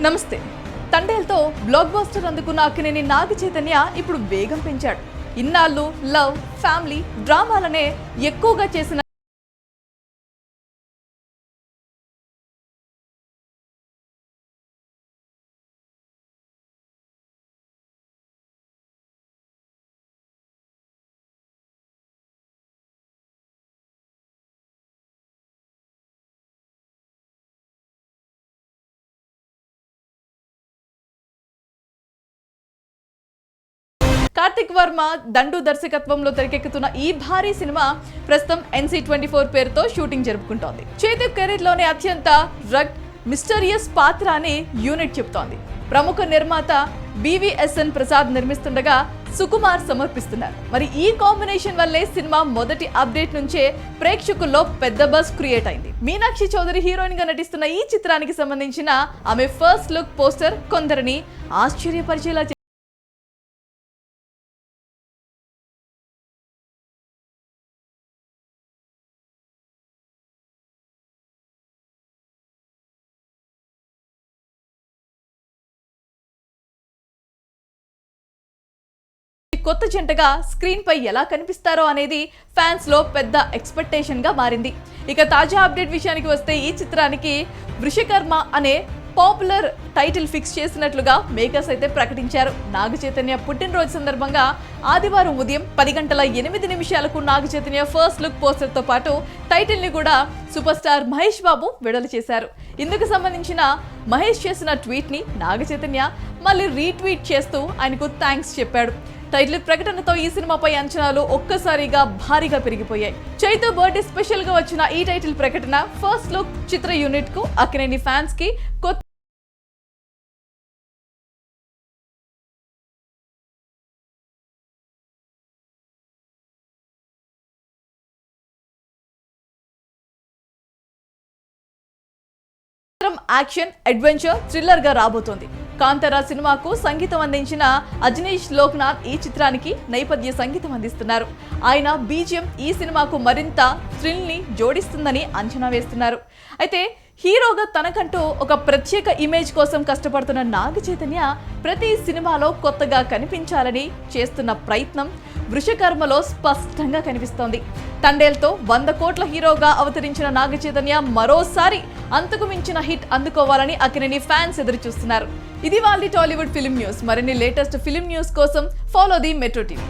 నమస్తే. తండేల్తో block buster అందుకున్న అక్కినేని నాగ చైతన్య ఇప్పుడు వేగం పెంచాడు. ఇన్నాళ్ళు లవ్, ఫ్యామిలీ డ్రామాలనే ఎక్కువగా చేసిన కార్తిక్ వర్మ దండు దర్శకత్వంలో తెరకెక్కుతున్న ఈ భారీ సినిమా ప్రస్తుతం NC24 పేరుతో షూటింగ్ జరుపుకుంటోంది. చైతన్య కెరీర్ లోనే అత్యంత రగ్ మిస్టీరియస్ పాత్ర అని యూనిట్ చెబుతోంది. ప్రముఖ నిర్మాత BVSN ప్రసాద్ నిర్మిస్తుండగా సుకుమార్ సమర్పిస్తున్నారు. మరి ఈ కాంబినేషన్ వల్లే సినిమా మొదటి అప్డేట్ నుంచే ప్రేక్షకుల్లో పెద్ద బజ్ క్రియేట్ అయింది. మీనాక్షి చౌదరి హీరోయిన్ గా నటిస్తున్న ఈ చిత్రానికి సంబంధించిన ఆమె ఫస్ట్ లుక్ పోస్టర్ కొందరిని ఆశ్చర్యపరిచేలా కొత్త జంటగా స్క్రీన్ పై ఎలా కనిపిస్తారో అనేది ఫ్యాన్స్ లో పెద్ద ఎక్స్పెక్టేషన్ గా మారింది. ఇక తాజా అప్డేట్ విషయానికి వస్తే ఈ చిత్రానికి వృషకర్మ అనే పాపులర్ టైటిల్ ఫిక్స్ చేసినట్లుగా మేకర్స్ అయితే ప్రకటించారు. నాగ చైతన్య పుట్టినరోజు సందర్భంగా ఆదివారం ఉదయం 10:08 Naga Chaitanya first look poster తో పాటు టైటిల్ ని కూడా సూపర్ స్టార్ మహేష్ బాబు విడుదల చేశారు. ఇందుకు సంబంధించిన మహేష్ చేసిన ట్వీట్ ని నాగ చైతన్య మళ్ళీ రీట్వీట్ చేస్తూ ఆయనకు థ్యాంక్స్ చెప్పాడు. టైటిల్ ప్రకటనతో ఈ సినిమాపై అంచనాలు ఒక్కసారిగా భారీగా పెరిగిపోయాయి. చైతు బర్త్డే స్పెషల్ గా వచ్చిన ఈ టైటిల్ ప్రకటన ఫస్ట్ లుక్ చిత్ర యూనిట్ కు అక్కినేని ఫ్యాన్స్ కి కొత్త యాక్షన్, అడ్వెంచర్, థ్రిల్లర్ గా రాబోతోంది. కాంతారా సినిమాకు సంగీతం అందించిన అజనీష్ లోక్నాథ్ ఈ చిత్రానికి నేపథ్య సంగీతం అందిస్తున్నారు. ఆయన బీజిఎం ఈ సినిమాకు మరింత థ్రిల్ ని జోడిస్తుందని అంచనా వేస్తున్నారు. అయితే హీరోగా తనకంటూ ఒక ప్రత్యేక ఇమేజ్ కోసం కష్టపడుతున్న నాగ చైతన్య ప్రతి సినిమాలో కొత్తగా కనిపించాలని చేస్తున్న ప్రయత్నం వృషకర్మలో స్పష్టంగా కనిపిస్తోంది. తండేల్తో 100 కోట్ల హీరోగా అవతరించిన నాగ చైతన్య మరోసారి అంతకు మించిన హిట్ అందుకోవాలని అక్కినేని ఫ్యాన్స్ ఎదురు చూస్తున్నారు. ఇది వాళ్ళ టాలీవుడ్ ఫిల్మ్ న్యూస్. మరిన్ని లేటెస్ట్ ఫిల్మ్ న్యూస్ కోసం ఫాలో ది మెట్రో టీవీ.